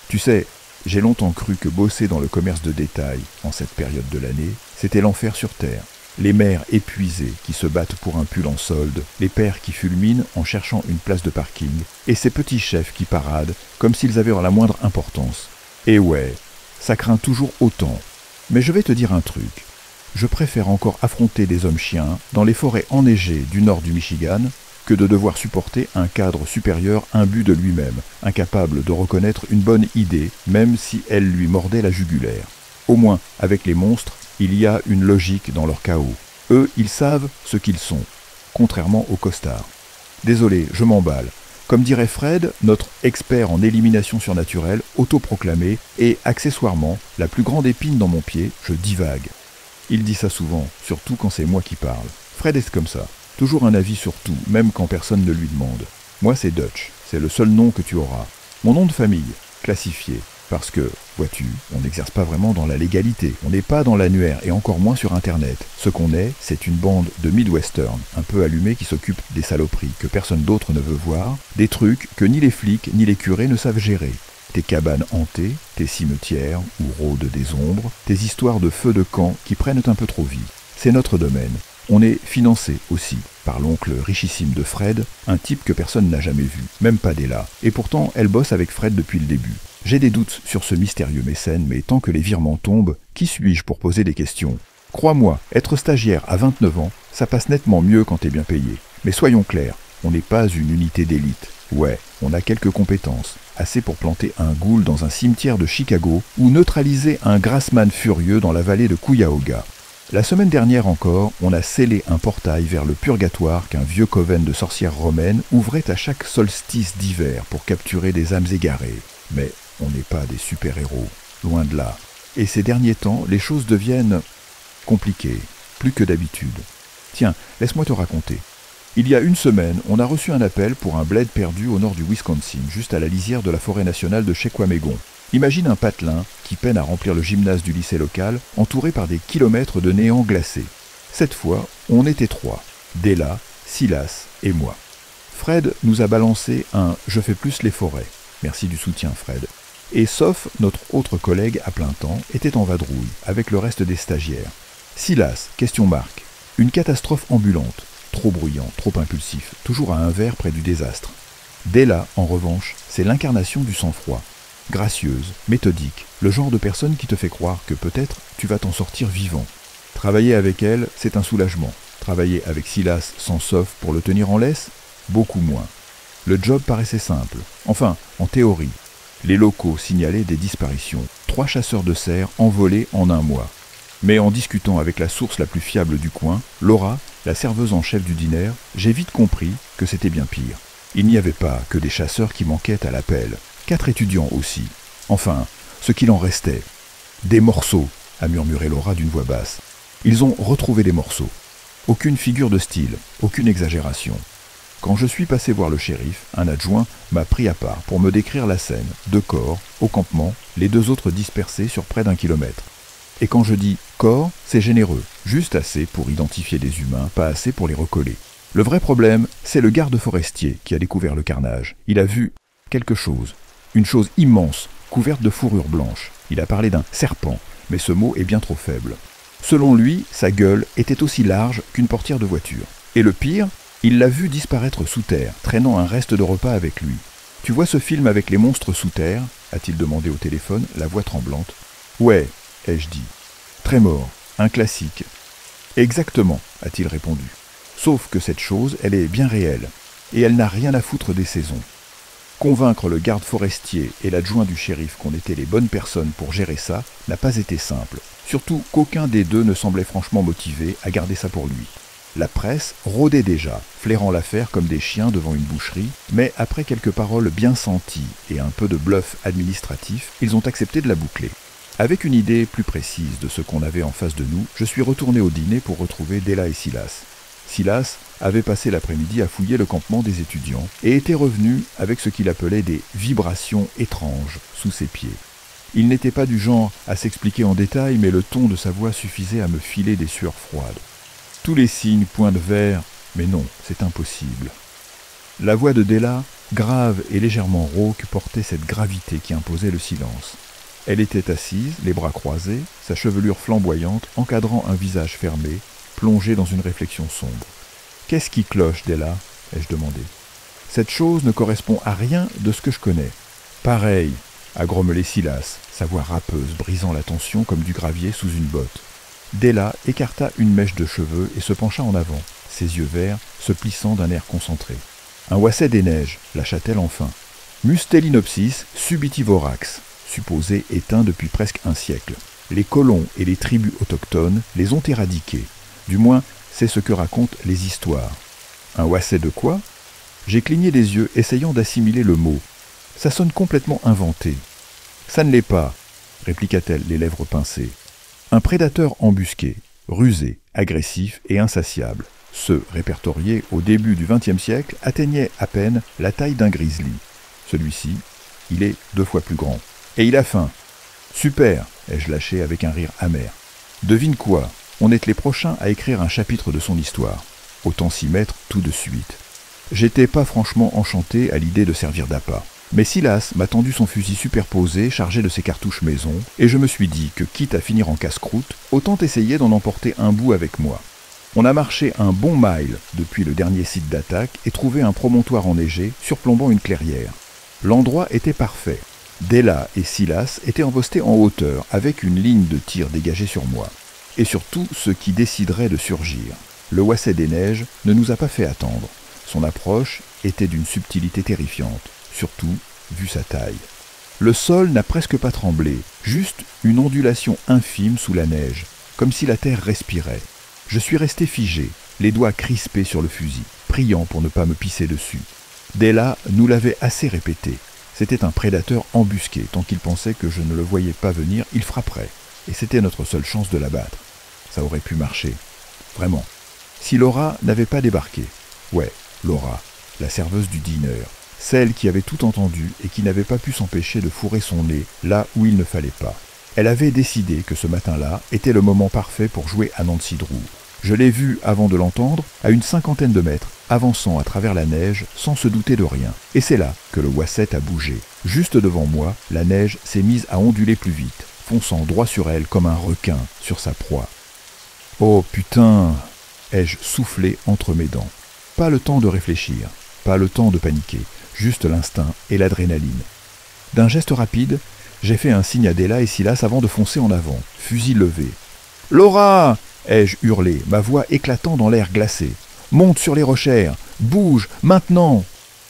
Tu sais, j'ai longtemps cru que bosser dans le commerce de détail, en cette période de l'année, c'était l'enfer sur terre. Les mères épuisées qui se battent pour un pull en solde, les pères qui fulminent en cherchant une place de parking, et ces petits chefs qui paradent comme s'ils avaient la moindre importance. Et ouais, ça craint toujours autant. Mais je vais te dire un truc. Je préfère encore affronter des hommes-chiens dans les forêts enneigées du nord du Michigan que de devoir supporter un cadre supérieur imbu de lui-même, incapable de reconnaître une bonne idée, même si elle lui mordait la jugulaire. Au moins, avec les monstres, il y a une logique dans leur chaos. Eux, ils savent ce qu'ils sont, contrairement aux costards. Désolé, je m'emballe. Comme dirait Fred, notre expert en élimination surnaturelle, autoproclamé, et accessoirement, la plus grande épine dans mon pied, je divague. Il dit ça souvent, surtout quand c'est moi qui parle. Fred est comme ça. Toujours un avis sur tout, même quand personne ne lui demande. Moi, c'est Dutch. C'est le seul nom que tu auras. Mon nom de famille, classifié. Parce que, vois-tu, on n'exerce pas vraiment dans la légalité. On n'est pas dans l'annuaire et encore moins sur Internet. Ce qu'on est, c'est une bande de Midwestern, un peu allumée qui s'occupe des saloperies que personne d'autre ne veut voir, des trucs que ni les flics ni les curés ne savent gérer. Tes cabanes hantées, tes cimetières où rôdent des ombres, tes histoires de feux de camp qui prennent un peu trop vie. C'est notre domaine. On est financé aussi par l'oncle richissime de Fred, un type que personne n'a jamais vu, même pas Della. Et pourtant, elle bosse avec Fred depuis le début. J'ai des doutes sur ce mystérieux mécène, mais tant que les virements tombent, qui suis-je pour poser des questions? Crois-moi, être stagiaire à 29 ans, ça passe nettement mieux quand t'es bien payé. Mais soyons clairs, on n'est pas une unité d'élite. Ouais, on a quelques compétences, assez pour planter un ghoul dans un cimetière de Chicago ou neutraliser un grassman furieux dans la vallée de Cuyahoga. La semaine dernière encore, on a scellé un portail vers le purgatoire qu'un vieux coven de sorcières romaines ouvrait à chaque solstice d'hiver pour capturer des âmes égarées. Mais on n'est pas des super-héros, loin de là. Et ces derniers temps, les choses deviennent compliquées, plus que d'habitude. Tiens, laisse-moi te raconter. Il y a une semaine, on a reçu un appel pour un bled perdu au nord du Wisconsin, juste à la lisière de la forêt nationale de Chequamegon. Imagine un patelin qui peine à remplir le gymnase du lycée local, entouré par des kilomètres de néant glacé. Cette fois, on était 3, Della, Silas et moi. Fred nous a balancé un « je fais plus les forêts ». Merci du soutien, Fred. Et sauf notre autre collègue à plein temps, était en vadrouille, avec le reste des stagiaires. Silas, question marque. Une catastrophe ambulante. Trop bruyant, trop impulsif, toujours à un verre près du désastre. Della, en revanche, c'est l'incarnation du sang-froid. Gracieuse, méthodique, le genre de personne qui te fait croire que peut-être tu vas t'en sortir vivant. Travailler avec elle, c'est un soulagement. Travailler avec Silas sans sauf pour le tenir en laisse, beaucoup moins. Le job paraissait simple, enfin, en théorie. Les locaux signalaient des disparitions. 3 chasseurs de cerfs envolés en un mois. Mais en discutant avec la source la plus fiable du coin, Laura, la serveuse en chef du dîner, j'ai vite compris que c'était bien pire. Il n'y avait pas que des chasseurs qui manquaient à l'appel. 4 étudiants aussi. Enfin, ce qu'il en restait. Des morceaux, a murmuré Laura d'une voix basse. Ils ont retrouvé des morceaux. Aucune figure de style, aucune exagération. Quand je suis passé voir le shérif, un adjoint m'a pris à part pour me décrire la scène. 2 corps, au campement, les 2 autres dispersés sur près d'1 kilomètre. Et quand je dis corps, c'est généreux, juste assez pour identifier des humains, pas assez pour les recoller. Le vrai problème, c'est le garde forestier qui a découvert le carnage. Il a vu quelque chose. Une chose immense, couverte de fourrure blanche. Il a parlé d'un serpent, mais ce mot est bien trop faible. Selon lui, sa gueule était aussi large qu'une portière de voiture. Et le pire, il l'a vu disparaître sous terre, traînant un reste de repas avec lui. « Tu vois ce film avec les monstres sous terre » a-t-il demandé au téléphone, la voix tremblante. « Ouais, ai-je dit. Très mort, un classique. »« Exactement, a-t-il répondu. Sauf que cette chose, elle est bien réelle, et elle n'a rien à foutre des saisons. Convaincre le garde forestier et l'adjoint du shérif qu'on était les bonnes personnes pour gérer ça n'a pas été simple, surtout qu'aucun des 2 ne semblait franchement motivé à garder ça pour lui. La presse rôdait déjà, flairant l'affaire comme des chiens devant une boucherie, mais après quelques paroles bien senties et un peu de bluff administratif, ils ont accepté de la boucler. Avec une idée plus précise de ce qu'on avait en face de nous, je suis retourné au dîner pour retrouver Della et Silas. Silas avait passé l'après-midi à fouiller le campement des étudiants et était revenu avec ce qu'il appelait des vibrations étranges sous ses pieds. Il n'était pas du genre à s'expliquer en détail, mais le ton de sa voix suffisait à me filer des sueurs froides. Tous les signes pointent vers « mais non, c'est impossible ». La voix de Della grave et légèrement rauque, portait cette gravité qui imposait le silence. Elle était assise, les bras croisés, sa chevelure flamboyante encadrant un visage fermé, plongé dans une réflexion sombre. « Qu'est-ce qui cloche, Della ?» ai-je demandé. « Cette chose ne correspond à rien de ce que je connais. »« Pareil !» a grommelé Silas, sa voix râpeuse brisant la tension comme du gravier sous une botte. Della écarta une mèche de cheveux et se pencha en avant, ses yeux verts se plissant d'un air concentré. « Un wasset des neiges, lâcha-t-elle enfin. Mustelinopsis subitivorax, supposé éteint depuis presque un siècle. Les colons et les tribus autochtones les ont éradiqués. Du moins, c'est ce que racontent les histoires. Un wasset de quoi ? J'ai cligné les yeux, essayant d'assimiler le mot. Ça sonne complètement inventé. Ça ne l'est pas, répliqua-t-elle, les lèvres pincées. Un prédateur embusqué, rusé, agressif et insatiable. Ceux répertoriés au début du XXe siècle atteignaient à peine la taille d'un grizzly. Celui-ci, il est 2 fois plus grand. Et il a faim. Super, ai-je lâché avec un rire amer. Devine quoi ? On est les prochains à écrire un chapitre de son histoire. Autant s'y mettre tout de suite. J'étais pas franchement enchanté à l'idée de servir d'appât. Mais Silas m'a tendu son fusil superposé chargé de ses cartouches maison, et je me suis dit que quitte à finir en casse-croûte, autant essayer d'en emporter un bout avec moi. On a marché un bon mile depuis le dernier site d'attaque et trouvé un promontoire enneigé surplombant une clairière. L'endroit était parfait. Della et Silas étaient embostés en hauteur avec une ligne de tir dégagée sur moi. Et surtout ce qui déciderait de surgir. Le wasset des neiges ne nous a pas fait attendre. Son approche était d'une subtilité terrifiante, surtout vu sa taille. Le sol n'a presque pas tremblé, juste une ondulation infime sous la neige, comme si la terre respirait. Je suis resté figé, les doigts crispés sur le fusil, priant pour ne pas me pisser dessus. Della nous l'avait assez répété. C'était un prédateur embusqué. Tant qu'il pensait que je ne le voyais pas venir, il frapperait. Et c'était notre seule chance de l'abattre. Ça aurait pu marcher. Vraiment. Si Laura n'avait pas débarqué. Ouais, Laura, la serveuse du dîner. Celle qui avait tout entendu et qui n'avait pas pu s'empêcher de fourrer son nez là où il ne fallait pas. Elle avait décidé que ce matin-là était le moment parfait pour jouer à Nancy Drew. Je l'ai vue, avant de l'entendre, à une 50aine de mètres, avançant à travers la neige sans se douter de rien. Et c'est là que le wasset a bougé. Juste devant moi, la neige s'est mise à onduler plus vite, fonçant droit sur elle comme un requin sur sa proie. « Oh putain !» ai-je soufflé entre mes dents. Pas le temps de réfléchir, pas le temps de paniquer, juste l'instinct et l'adrénaline. D'un geste rapide, j'ai fait un signe à Della et Silas avant de foncer en avant, fusil levé. « Laura !» ai-je hurlé, ma voix éclatant dans l'air glacé. « Monte sur les rochers! Bouge! Maintenant !»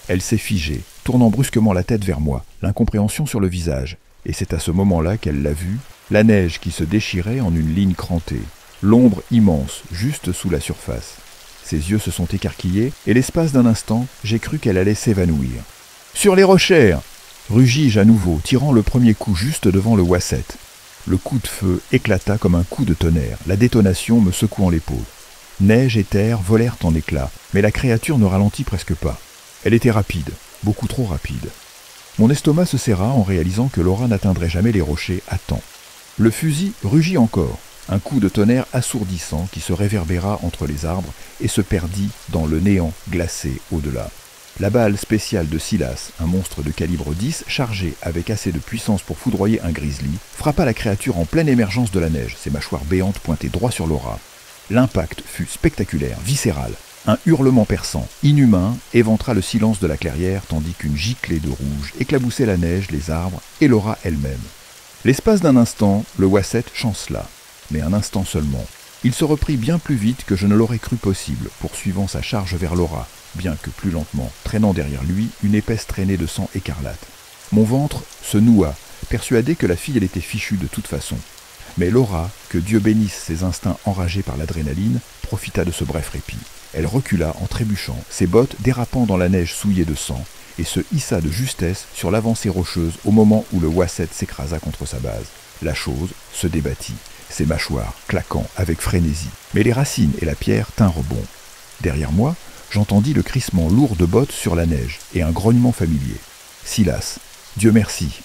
Elle s'est figée, tournant brusquement la tête vers moi, l'incompréhension sur le visage. Et c'est à ce moment-là qu'elle l'a vue, la neige qui se déchirait en une ligne crantée, l'ombre immense juste sous la surface. Ses yeux se sont écarquillés, et l'espace d'un instant, j'ai cru qu'elle allait s'évanouir. « Sur les rochers !» rugis-je à nouveau, tirant le premier coup juste devant le wasset. Le coup de feu éclata comme un coup de tonnerre, la détonation me secouant l'épaule. Neige et terre volèrent en éclats, mais la créature ne ralentit presque pas. Elle était rapide, beaucoup trop rapide. Mon estomac se serra en réalisant que Laura n'atteindrait jamais les rochers à temps. Le fusil rugit encore, un coup de tonnerre assourdissant qui se réverbéra entre les arbres et se perdit dans le néant glacé au-delà. La balle spéciale de Silas, un monstre de calibre 10, chargé avec assez de puissance pour foudroyer un grizzly, frappa la créature en pleine émergence de la neige, ses mâchoires béantes pointées droit sur Laura. L'impact fut spectaculaire, viscéral. Un hurlement perçant, inhumain, éventra le silence de la clairière tandis qu'une giclée de rouge éclaboussait la neige, les arbres et Laura elle-même. L'espace d'un instant, le wasset chancela, mais un instant seulement. Il se reprit bien plus vite que je ne l'aurais cru possible, poursuivant sa charge vers Laura, bien que plus lentement, traînant derrière lui une épaisse traînée de sang écarlate. Mon ventre se noua, persuadé que la fille elle était fichue de toute façon. Mais Laura, que Dieu bénisse ses instincts enragés par l'adrénaline, profita de ce bref répit. Elle recula en trébuchant, ses bottes dérapant dans la neige souillée de sang, et se hissa de justesse sur l'avancée rocheuse au moment où le wasset s'écrasa contre sa base. La chose se débattit, ses mâchoires claquant avec frénésie. Mais les racines et la pierre tinrent bon. Derrière moi, j'entendis le crissement lourd de bottes sur la neige et un grognement familier. Silas, Dieu merci.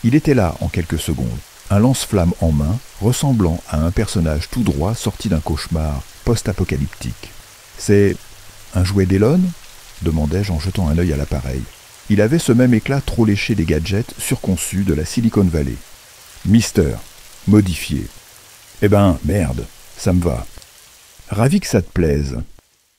Il était là en quelques secondes, un lance-flamme en main, ressemblant à un personnage tout droit sorti d'un cauchemar post-apocalyptique. « C'est un jouet d'Elon ?» demandai-je en jetant un œil à l'appareil. Il avait ce même éclat trop léché des gadgets surconçus de la Silicon Valley. Mister, modifié. Eh ben, merde, ça me va. Ravi que ça te plaise.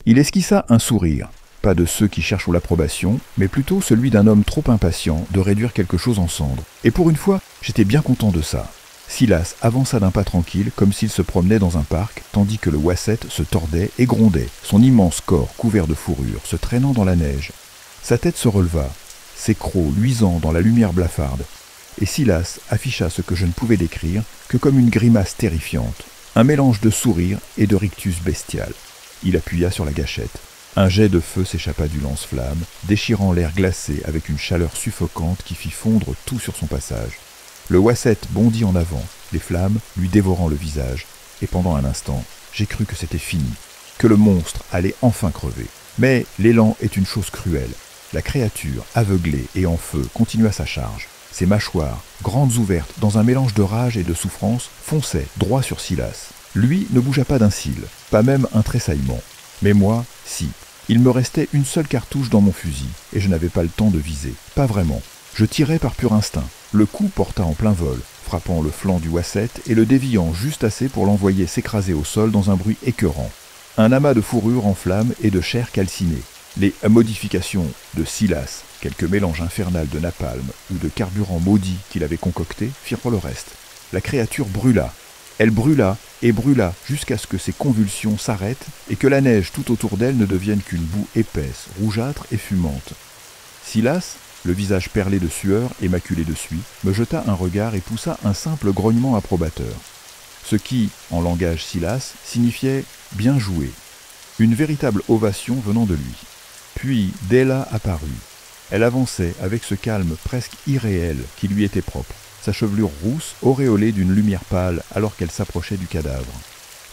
Il esquissa un sourire, pas de ceux qui cherchent l'approbation, mais plutôt celui d'un homme trop impatient de réduire quelque chose en cendres. Et pour une fois, j'étais bien content de ça. Silas avança d'un pas tranquille, comme s'il se promenait dans un parc, tandis que le Wasset se tordait et grondait, son immense corps couvert de fourrure, se traînant dans la neige. Sa tête se releva, ses crocs luisant dans la lumière blafarde, et Silas afficha ce que je ne pouvais décrire que comme une grimace terrifiante, un mélange de sourire et de rictus bestial. Il appuya sur la gâchette. Un jet de feu s'échappa du lance-flamme, déchirant l'air glacé avec une chaleur suffocante qui fit fondre tout sur son passage. Le Wasset bondit en avant, les flammes lui dévorant le visage, et pendant un instant, j'ai cru que c'était fini, que le monstre allait enfin crever. Mais l'élan est une chose cruelle. La créature, aveuglée et en feu, continua sa charge. Ses mâchoires, grandes ouvertes dans un mélange de rage et de souffrance, fonçaient droit sur Silas. Lui ne bougea pas d'un cil, pas même un tressaillement. Mais moi, si. Il me restait une seule cartouche dans mon fusil, et je n'avais pas le temps de viser. Pas vraiment. Je tirais par pur instinct. Le coup porta en plein vol, frappant le flanc du Wasset et le déviant juste assez pour l'envoyer s'écraser au sol dans un bruit écœurant. Un amas de fourrure en flammes et de chair calcinée. Les modifications de Silas, quelque mélange infernal de napalm ou de carburant maudit qu'il avait concocté, firent le reste. La créature brûla. Elle brûla et brûla jusqu'à ce que ses convulsions s'arrêtent et que la neige tout autour d'elle ne devienne qu'une boue épaisse, rougeâtre et fumante. Silas, le visage perlé de sueur et maculé de suie, me jeta un regard et poussa un simple grognement approbateur. Ce qui, en langage Silas, signifiait « bien joué », une véritable ovation venant de lui. Puis Della apparut. Elle avançait avec ce calme presque irréel qui lui était propre, sa chevelure rousse auréolée d'une lumière pâle alors qu'elle s'approchait du cadavre.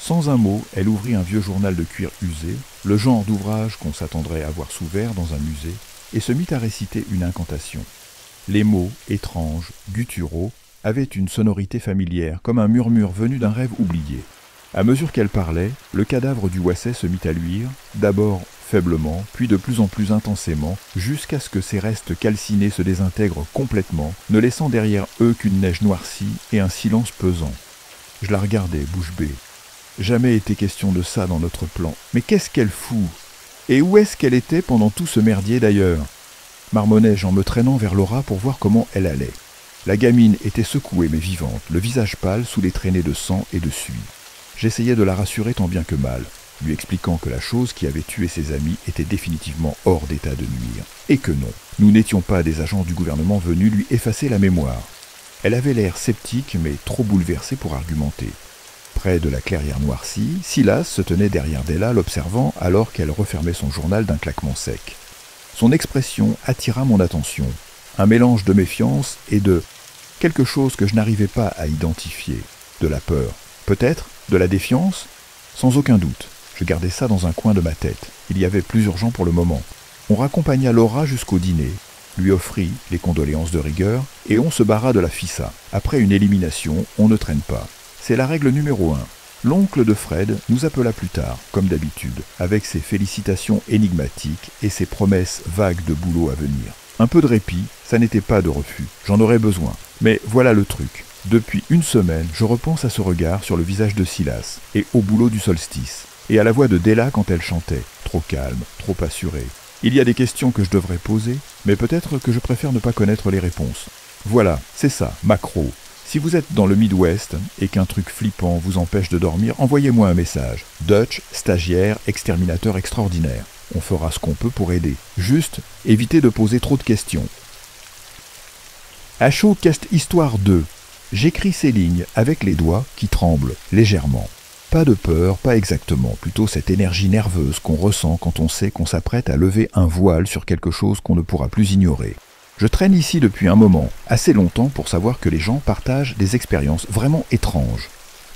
Sans un mot, elle ouvrit un vieux journal de cuir usé, le genre d'ouvrage qu'on s'attendrait à voir sous verre dans un musée, et se mit à réciter une incantation. Les mots, étranges, gutturaux, avaient une sonorité familière, comme un murmure venu d'un rêve oublié. À mesure qu'elle parlait, le cadavre du Wasset se mit à luire, d'abord faiblement, puis de plus en plus intensément, jusqu'à ce que ses restes calcinés se désintègrent complètement, ne laissant derrière eux qu'une neige noircie et un silence pesant. Je la regardais, bouche bée. Jamais été question de ça dans notre plan. Mais qu'est-ce qu'elle fout? Et où est-ce qu'elle était pendant tout ce merdier d'ailleurs? Marmonnai-je en me traînant vers Laura pour voir comment elle allait. La gamine était secouée mais vivante, le visage pâle sous les traînées de sang et de suie. J'essayais de la rassurer tant bien que mal, lui expliquant que la chose qui avait tué ses amis était définitivement hors d'état de nuire. Et que non, nous n'étions pas des agents du gouvernement venus lui effacer la mémoire. Elle avait l'air sceptique mais trop bouleversée pour argumenter. Près de la clairière noircie, Silas se tenait derrière Della l'observant alors qu'elle refermait son journal d'un claquement sec. Son expression attira mon attention, un mélange de méfiance et de quelque chose que je n'arrivais pas à identifier, de la peur, peut-être de la défiance, sans aucun doute. Je gardais ça dans un coin de ma tête. Il y avait plus urgent pour le moment. On raccompagna Laura jusqu'au dîner, lui offrit les condoléances de rigueur, et on se barra de la FISA. Après une élimination, on ne traîne pas. C'est la règle numéro 1. L'oncle de Fred nous appela plus tard, comme d'habitude, avec ses félicitations énigmatiques et ses promesses vagues de boulot à venir. Un peu de répit, ça n'était pas de refus. J'en aurais besoin. Mais voilà le truc. Depuis une semaine, je repense à ce regard sur le visage de Silas, et au boulot du solstice, et à la voix de Della quand elle chantait, trop calme, trop assurée. Il y a des questions que je devrais poser, mais peut-être que je préfère ne pas connaître les réponses. Voilà, c'est ça, macro. Si vous êtes dans le Midwest et qu'un truc flippant vous empêche de dormir, envoyez-moi un message. Dutch, stagiaire, exterminateur extraordinaire. On fera ce qu'on peut pour aider. Juste, évitez de poser trop de questions. À chaud cast histoire 2. J'écris ces lignes avec les doigts qui tremblent légèrement. Pas de peur, pas exactement, plutôt cette énergie nerveuse qu'on ressent quand on sait qu'on s'apprête à lever un voile sur quelque chose qu'on ne pourra plus ignorer. Je traîne ici depuis un moment, assez longtemps pour savoir que les gens partagent des expériences vraiment étranges.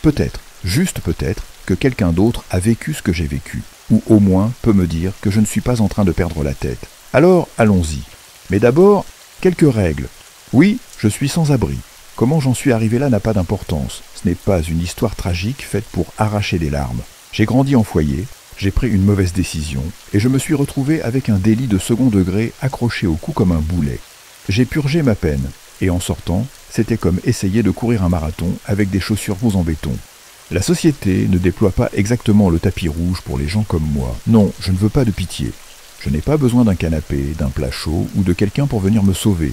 Peut-être, juste peut-être, que quelqu'un d'autre a vécu ce que j'ai vécu, ou au moins peut me dire que je ne suis pas en train de perdre la tête. Alors, allons-y. Mais d'abord, quelques règles. Oui, je suis sans abri. Comment j'en suis arrivé là n'a pas d'importance. Ce n'est pas une histoire tragique faite pour arracher des larmes. J'ai grandi en foyer, J'ai pris une mauvaise décision et je me suis retrouvé avec un délit de second degré accroché au cou comme un boulet. J'ai purgé ma peine et en sortant, c'était comme essayer de courir un marathon avec des chaussures roses en béton. La société ne déploie pas exactement le tapis rouge pour les gens comme moi. Non, je ne veux pas de pitié. Je n'ai pas besoin d'un canapé, d'un plat chaud ou de quelqu'un pour venir me sauver.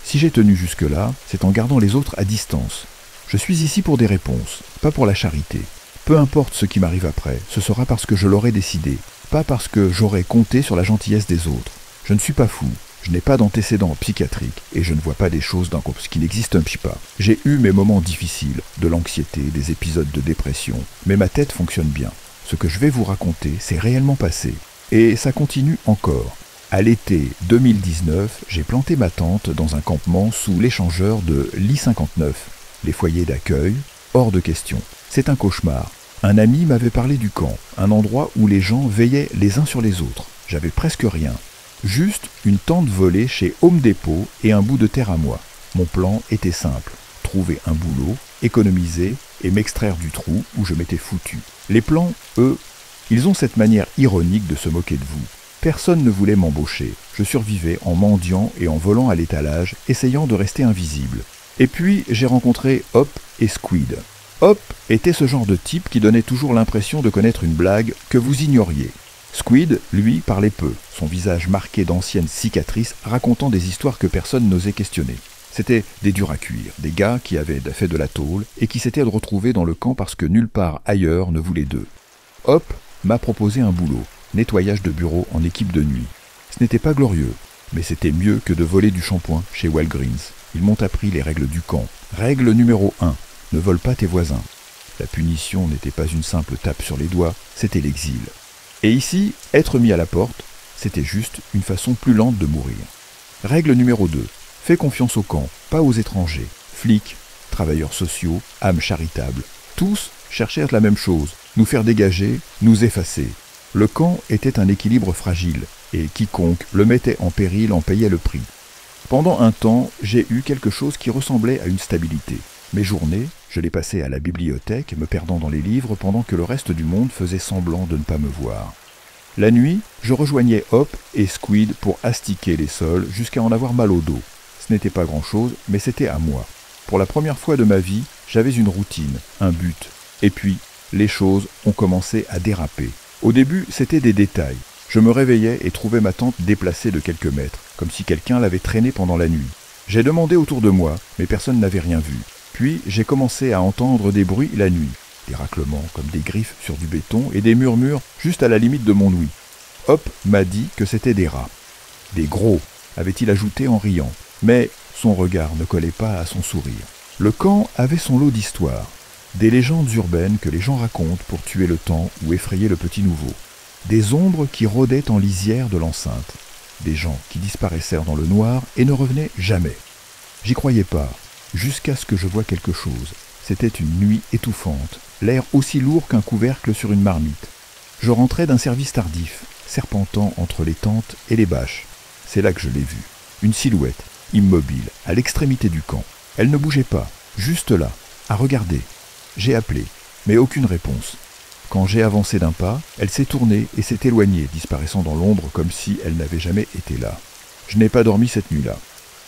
Si j'ai tenu jusque-là, c'est en gardant les autres à distance. Je suis ici pour des réponses, pas pour la charité. Peu importe ce qui m'arrive après, ce sera parce que je l'aurai décidé, pas parce que j'aurai compté sur la gentillesse des autres. Je ne suis pas fou, je n'ai pas d'antécédents psychiatriques et je ne vois pas des choses qui n'existent pas. J'ai eu mes moments difficiles, de l'anxiété, des épisodes de dépression, mais ma tête fonctionne bien. Ce que je vais vous raconter, c'est réellement passé. Et ça continue encore. À l'été 2019, j'ai planté ma tente dans un campement sous l'échangeur de l'I-59. Les foyers d'accueil, hors de question. C'est un cauchemar. Un ami m'avait parlé du camp, un endroit où les gens veillaient les uns sur les autres. J'avais presque rien. Juste une tente volée chez Home Depot et un bout de terre à moi. Mon plan était simple. Trouver un boulot, économiser et m'extraire du trou où je m'étais foutu. Les plans, eux, ils ont cette manière ironique de se moquer de vous. Personne ne voulait m'embaucher. Je survivais en mendiant et en volant à l'étalage, essayant de rester invisible. Et puis, j'ai rencontré Hop et Squid. Hop était ce genre de type qui donnait toujours l'impression de connaître une blague que vous ignoriez. Squid, lui, parlait peu, son visage marqué d'anciennes cicatrices racontant des histoires que personne n'osait questionner. C'étaient des durs à cuire, des gars qui avaient fait de la tôle et qui s'étaient retrouvés dans le camp parce que nulle part ailleurs ne voulait d'eux. Hop m'a proposé un boulot, nettoyage de bureau en équipe de nuit. Ce n'était pas glorieux, mais c'était mieux que de voler du shampoing chez Walgreens. Ils m'ont appris les règles du camp. Règle numéro 1, ne vole pas tes voisins. La punition n'était pas une simple tape sur les doigts, c'était l'exil. Et ici, être mis à la porte, c'était juste une façon plus lente de mourir. Règle numéro 2, fais confiance au camp, pas aux étrangers. Flics, travailleurs sociaux, âmes charitables, tous cherchèrent la même chose, nous faire dégager, nous effacer. Le camp était un équilibre fragile, et quiconque le mettait en péril en payait le prix. Pendant un temps, j'ai eu quelque chose qui ressemblait à une stabilité. Mes journées, je les passais à la bibliothèque, me perdant dans les livres pendant que le reste du monde faisait semblant de ne pas me voir. La nuit, je rejoignais Hop et Squid pour astiquer les sols jusqu'à en avoir mal au dos. Ce n'était pas grand-chose, mais c'était à moi. Pour la première fois de ma vie, j'avais une routine, un but. Et puis, les choses ont commencé à déraper. Au début, c'était des détails. Je me réveillais et trouvais ma tente déplacée de quelques mètres, comme si quelqu'un l'avait traînée pendant la nuit. J'ai demandé autour de moi, mais personne n'avait rien vu. Puis, j'ai commencé à entendre des bruits la nuit. Des raclements comme des griffes sur du béton et des murmures juste à la limite de mon ouïe. Hop m'a dit que c'était des rats. Des gros, avait-il ajouté en riant. Mais son regard ne collait pas à son sourire. Le camp avait son lot d'histoires. Des légendes urbaines que les gens racontent pour tuer le temps ou effrayer le petit nouveau. Des ombres qui rôdaient en lisière de l'enceinte. Des gens qui disparaissèrent dans le noir et ne revenaient jamais. J'y croyais pas, jusqu'à ce que je voie quelque chose. C'était une nuit étouffante, l'air aussi lourd qu'un couvercle sur une marmite. Je rentrais d'un service tardif, serpentant entre les tentes et les bâches. C'est là que je l'ai vue. Une silhouette, immobile, à l'extrémité du camp. Elle ne bougeait pas, juste là, à regarder. J'ai appelé, mais aucune réponse. Quand j'ai avancé d'un pas, elle s'est tournée et s'est éloignée, disparaissant dans l'ombre comme si elle n'avait jamais été là. Je n'ai pas dormi cette nuit-là.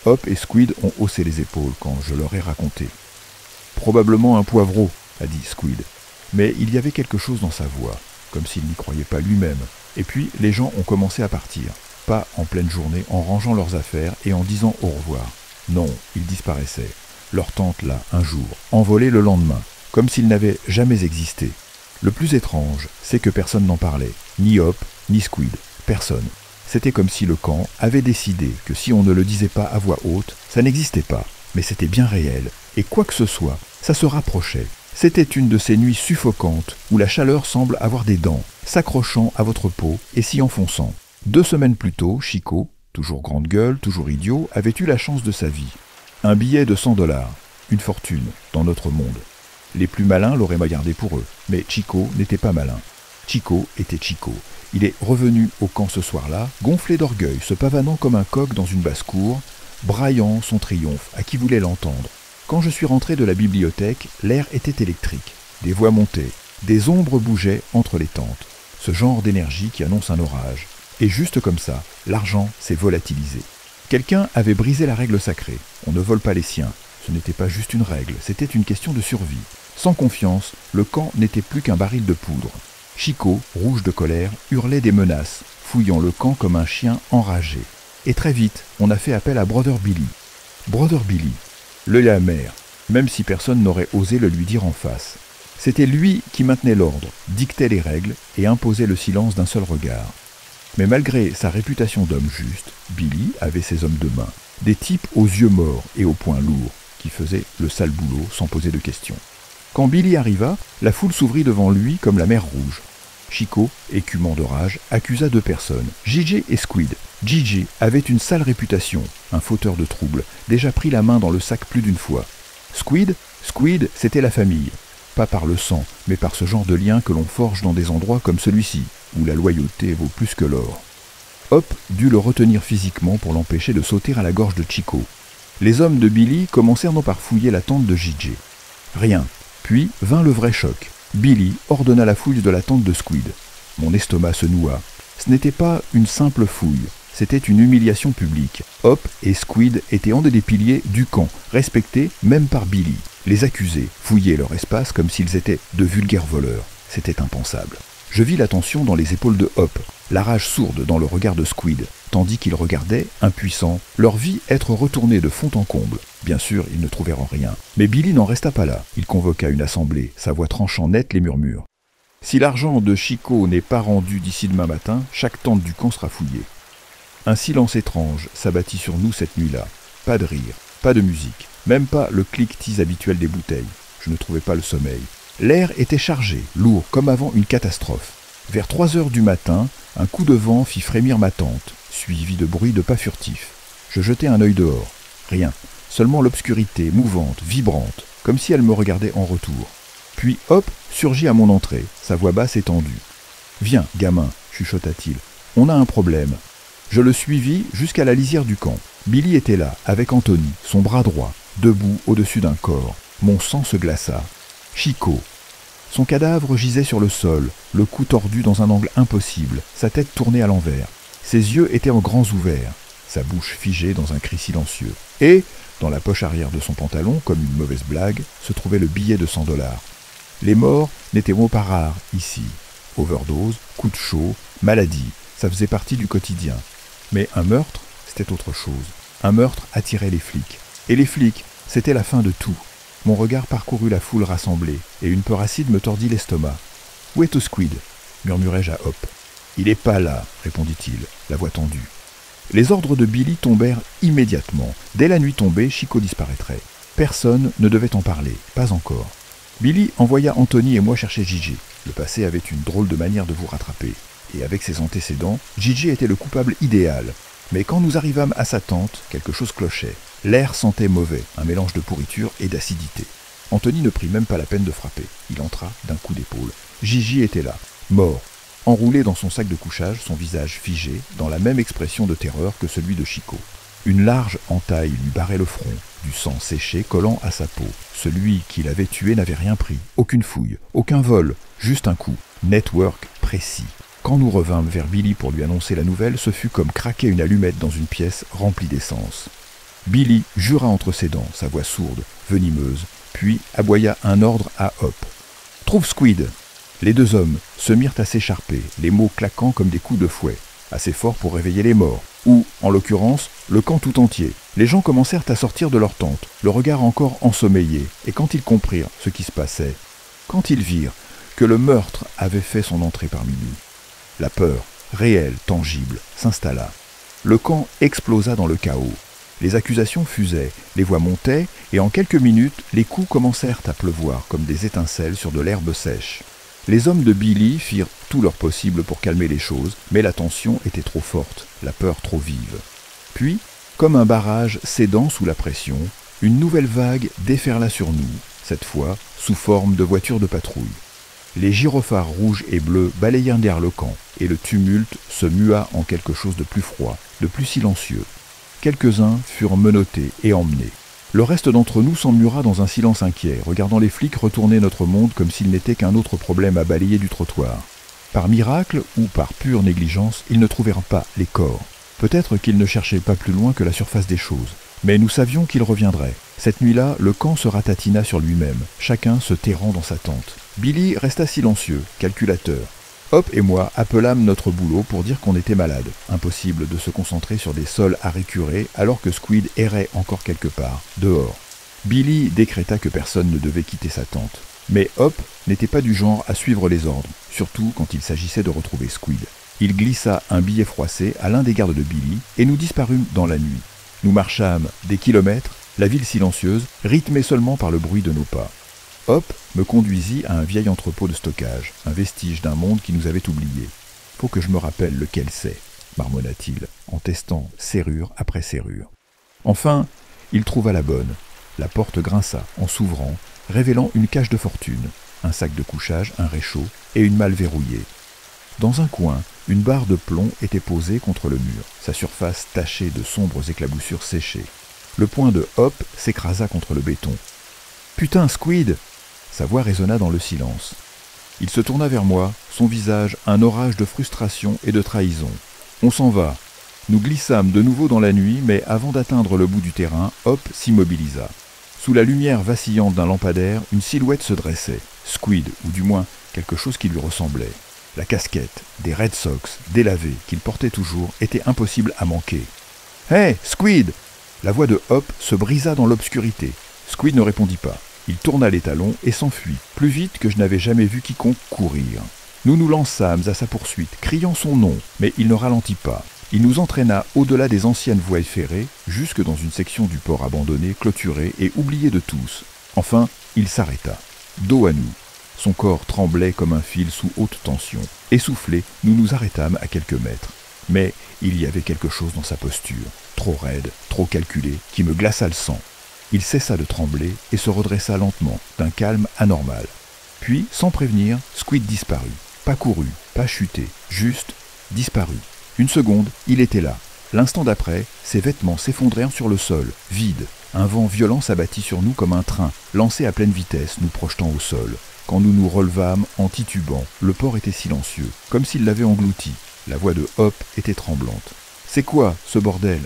Hop et Squid ont haussé les épaules quand je leur ai raconté. Probablement un poivreau, a dit Squid. Mais il y avait quelque chose dans sa voix, comme s'il n'y croyait pas lui-même. Et puis les gens ont commencé à partir. Pas en pleine journée, en rangeant leurs affaires et en disant au revoir. Non, ils disparaissaient. Leur tente là, un jour, envolée le lendemain, comme s'ils n'avaient jamais existé. Le plus étrange, c'est que personne n'en parlait, ni Hop, ni Squid, personne. C'était comme si le camp avait décidé que si on ne le disait pas à voix haute, ça n'existait pas, mais c'était bien réel, et quoi que ce soit, ça se rapprochait. C'était une de ces nuits suffocantes où la chaleur semble avoir des dents, s'accrochant à votre peau et s'y enfonçant. 2 semaines plus tôt, Chico, toujours grande gueule, toujours idiot, avait eu la chance de sa vie. Un billet de $100, une fortune, dans notre monde. Les plus malins l'auraient gardé pour eux, mais Chico n'était pas malin. Chico était Chico. Il est revenu au camp ce soir-là, gonflé d'orgueil, se pavanant comme un coq dans une basse-cour, braillant son triomphe à qui voulait l'entendre. Quand je suis rentré de la bibliothèque, l'air était électrique. Des voix montaient, des ombres bougeaient entre les tentes. ce genre d'énergie qui annonce un orage. Et juste comme ça, l'argent s'est volatilisé. Quelqu'un avait brisé la règle sacrée. On ne vole pas les siens. Ce n'était pas juste une règle, c'était une question de survie. Sans confiance, le camp n'était plus qu'un baril de poudre. Chico, rouge de colère, hurlait des menaces, fouillant le camp comme un chien enragé. Et très vite, on a fait appel à Brother Billy. Brother Billy, l'œil amer, même si personne n'aurait osé le lui dire en face. C'était lui qui maintenait l'ordre, dictait les règles et imposait le silence d'un seul regard. Mais malgré sa réputation d'homme juste, Billy avait ses hommes de main, des types aux yeux morts et aux poings lourds, qui faisaient le sale boulot sans poser de questions. Quand Billy arriva, la foule s'ouvrit devant lui comme la mer rouge. Chico, écumant de rage, accusa 2 personnes, JJ et Squid. JJ avait une sale réputation, un fauteur de troubles, déjà pris la main dans le sac plus d'une fois. Squid, c'était la famille. Pas par le sang, mais par ce genre de lien que l'on forge dans des endroits comme celui-ci, où la loyauté vaut plus que l'or. Hop dut le retenir physiquement pour l'empêcher de sauter à la gorge de Chico. Les hommes de Billy commencèrent non par fouiller la tente de JJ. Rien. Puis vint le vrai choc. Billy ordonna la fouille de la tente de Squid. Mon estomac se noua. Ce n'était pas une simple fouille, c'était une humiliation publique. Hop et Squid étaient un des piliers du camp, respectés même par Billy. Les accusés fouillaient leur espace comme s'ils étaient de vulgaires voleurs. C'était impensable. Je vis la tension dans les épaules de Hop, la rage sourde dans le regard de Squid, tandis qu'ils regardaient, impuissants, leur vie être retournée de fond en comble. Bien sûr, ils ne trouvèrent rien. Mais Billy n'en resta pas là. Il convoqua une assemblée, sa voix tranchant net les murmures. Si l'argent de Chico n'est pas rendu d'ici demain matin, chaque tente du camp sera fouillée. Un silence étrange s'abattit sur nous cette nuit-là. Pas de rire, pas de musique, même pas le cliquetis habituel des bouteilles. Je ne trouvais pas le sommeil. L'air était chargé, lourd, comme avant une catastrophe. Vers 3 heures du matin, un coup de vent fit frémir ma tente, suivi de bruits de pas furtifs. Je jetai un œil dehors. Rien, seulement l'obscurité, mouvante, vibrante, comme si elle me regardait en retour. Puis Hop surgit à mon entrée, sa voix basse et tendue. « Viens, gamin, chuchota-t-il, on a un problème. » Je le suivis jusqu'à la lisière du camp. Billy était là, avec Anthony, son bras droit, debout au-dessus d'un corps. Mon sang se glaça. Chico. Son cadavre gisait sur le sol, le cou tordu dans un angle impossible, sa tête tournée à l'envers. Ses yeux étaient en grands ouverts, sa bouche figée dans un cri silencieux. Et, dans la poche arrière de son pantalon, comme une mauvaise blague, se trouvait le billet de $100. Les morts n'étaient pas rares ici. Overdose, coup de chaud, maladie, ça faisait partie du quotidien. Mais un meurtre, c'était autre chose. Un meurtre attirait les flics. Et les flics, c'était la fin de tout. Mon regard parcourut la foule rassemblée, et une peur acide me tordit l'estomac. « Où est Squid ?» murmurai-je à Hop. « Il est pas là, répondit-il, la voix tendue. Les ordres de Billy tombèrent immédiatement. Dès la nuit tombée, Chico disparaîtrait. Personne ne devait en parler, pas encore. Billy envoya Anthony et moi chercher JJ. Le passé avait une drôle de manière de vous rattraper. Et avec ses antécédents, JJ était le coupable idéal. Mais quand nous arrivâmes à sa tente, quelque chose clochait. L'air sentait mauvais, un mélange de pourriture et d'acidité. Anthony ne prit même pas la peine de frapper. Il entra d'un coup d'épaule. JJ était là, mort, enroulé dans son sac de couchage, son visage figé, dans la même expression de terreur que celui de Chico. Une large entaille lui barrait le front, du sang séché collant à sa peau. Celui qui l'avait tué n'avait rien pris, aucune fouille, aucun vol, juste un coup. Network précis. Quand nous revînmes vers Billy pour lui annoncer la nouvelle, ce fut comme craquer une allumette dans une pièce remplie d'essence. Billy jura entre ses dents, sa voix sourde, venimeuse, puis aboya un ordre à Hop. « Trouve Squid !» Les 2 hommes se mirent à s'écharper, les mots claquant comme des coups de fouet, assez forts pour réveiller les morts, ou, en l'occurrence, le camp tout entier. Les gens commencèrent à sortir de leur tente, le regard encore ensommeillé, et quand ils comprirent ce qui se passait, quand ils virent que le meurtre avait fait son entrée parmi nous, la peur, réelle, tangible, s'installa. Le camp explosa dans le chaos. Les accusations fusaient, les voix montaient, et en quelques minutes, les coups commencèrent à pleuvoir comme des étincelles sur de l'herbe sèche. Les hommes de Billy firent tout leur possible pour calmer les choses, mais la tension était trop forte, la peur trop vive. Puis, comme un barrage cédant sous la pression, une nouvelle vague déferla sur nous, cette fois sous forme de voitures de patrouille. Les gyrophares rouges et bleus balayèrent le camp, et le tumulte se mua en quelque chose de plus froid, de plus silencieux. Quelques-uns furent menottés et emmenés. Le reste d'entre nous s'emmura dans un silence inquiet, regardant les flics retourner notre monde comme s'il n'était qu'un autre problème à balayer du trottoir. Par miracle ou par pure négligence, ils ne trouvèrent pas les corps. Peut-être qu'ils ne cherchaient pas plus loin que la surface des choses. Mais nous savions qu'il reviendrait. Cette nuit-là, le camp se ratatina sur lui-même, chacun se terrant dans sa tente. Billy resta silencieux, calculateur. Hop et moi appelâmes notre boulot pour dire qu'on était malade. Impossible de se concentrer sur des sols à récurer alors que Squid errait encore quelque part, dehors. Billy décréta que personne ne devait quitter sa tente. Mais Hop n'était pas du genre à suivre les ordres, surtout quand il s'agissait de retrouver Squid. Il glissa un billet froissé à l'un des gardes de Billy et nous disparûmes dans la nuit. Nous marchâmes des kilomètres, la ville silencieuse, rythmée seulement par le bruit de nos pas. Hop me conduisit à un vieil entrepôt de stockage, un vestige d'un monde qui nous avait oubliés. « Faut que je me rappelle lequel c'est », marmonna-t-il, en testant serrure après serrure. Enfin, il trouva la bonne. La porte grinça en s'ouvrant, révélant une cage de fortune, un sac de couchage, un réchaud et une malle verrouillée. Dans un coin, une barre de plomb était posée contre le mur, sa surface tachée de sombres éclaboussures séchées. Le poing de Hop s'écrasa contre le béton. « Putain, Squid !» Sa voix résonna dans le silence. Il se tourna vers moi, son visage un orage de frustration et de trahison. « On s'en va !» Nous glissâmes de nouveau dans la nuit, mais avant d'atteindre le bout du terrain, Hop s'immobilisa. Sous la lumière vacillante d'un lampadaire, une silhouette se dressait. Squid, ou du moins quelque chose qui lui ressemblait. La casquette, des Red Sox, délavée, qu'il portait toujours, était impossible à manquer. « Hé, Squid !» La voix de Hop se brisa dans l'obscurité. Squid ne répondit pas. Il tourna les talons et s'enfuit, plus vite que je n'avais jamais vu quiconque courir. Nous nous lançâmes à sa poursuite, criant son nom, mais il ne ralentit pas. Il nous entraîna au-delà des anciennes voies ferrées, jusque dans une section du port abandonné, clôturée et oubliée de tous. Enfin, il s'arrêta, dos à nous. Son corps tremblait comme un fil sous haute tension. Essoufflés, nous nous arrêtâmes à quelques mètres. Mais il y avait quelque chose dans sa posture, trop raide, trop calculée, qui me glaça le sang. Il cessa de trembler et se redressa lentement, d'un calme anormal. Puis, sans prévenir, Squid disparut. Pas couru, pas chuté, juste disparu. Une seconde, il était là. L'instant d'après, ses vêtements s'effondrèrent sur le sol, vide. Un vent violent s'abattit sur nous comme un train, lancé à pleine vitesse, nous projetant au sol. Quand nous nous relevâmes en titubant, le port était silencieux, comme s'il l'avait englouti. La voix de Hop était tremblante. « C'est quoi, ce bordel ?»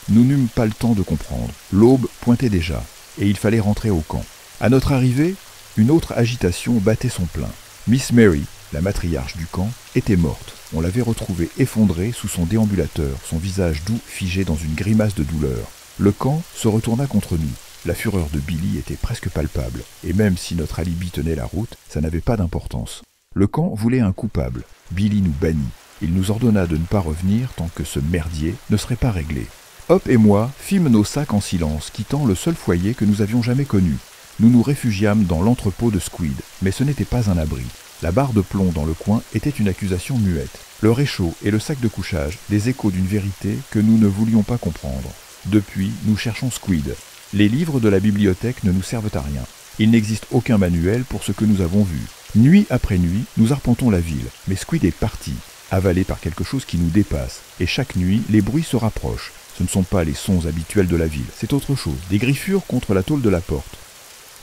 Nous n'eûmes pas le temps de comprendre. L'aube pointait déjà, et il fallait rentrer au camp. À notre arrivée, une autre agitation battait son plein. Miss Mary, la matriarche du camp, était morte. On l'avait retrouvée effondrée sous son déambulateur, son visage doux figé dans une grimace de douleur. Le camp se retourna contre nous. La fureur de Billy était presque palpable, et même si notre alibi tenait la route, ça n'avait pas d'importance. Le camp voulait un coupable. Billy nous bannit. Il nous ordonna de ne pas revenir tant que ce merdier ne serait pas réglé. Hop et moi fîmes nos sacs en silence, quittant le seul foyer que nous avions jamais connu. Nous nous réfugiâmes dans l'entrepôt de Squid, mais ce n'était pas un abri. La barre de plomb dans le coin était une accusation muette. Le réchaud et le sac de couchage, des échos d'une vérité que nous ne voulions pas comprendre. Depuis, nous cherchons Squid. Les livres de la bibliothèque ne nous servent à rien. Il n'existe aucun manuel pour ce que nous avons vu. Nuit après nuit, nous arpentons la ville, mais Squid est parti, avalé par quelque chose qui nous dépasse. Et chaque nuit, les bruits se rapprochent. Ce ne sont pas les sons habituels de la ville, c'est autre chose. Des griffures contre la tôle de la porte.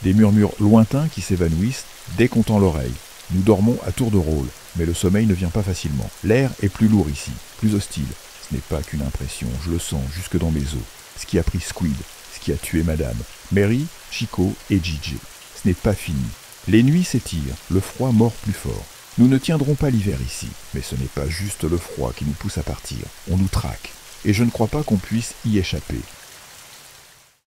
Des murmures lointains qui s'évanouissent dès qu'on tend l'oreille. Nous dormons à tour de rôle, mais le sommeil ne vient pas facilement. L'air est plus lourd ici, plus hostile. Ce n'est pas qu'une impression, je le sens jusque dans mes os. Ce qui a pris Squid, ce qui a tué Madame, Mary, Chico et Gigi. Ce n'est pas fini. Les nuits s'étirent, le froid mord plus fort. Nous ne tiendrons pas l'hiver ici, mais ce n'est pas juste le froid qui nous pousse à partir. On nous traque, et je ne crois pas qu'on puisse y échapper.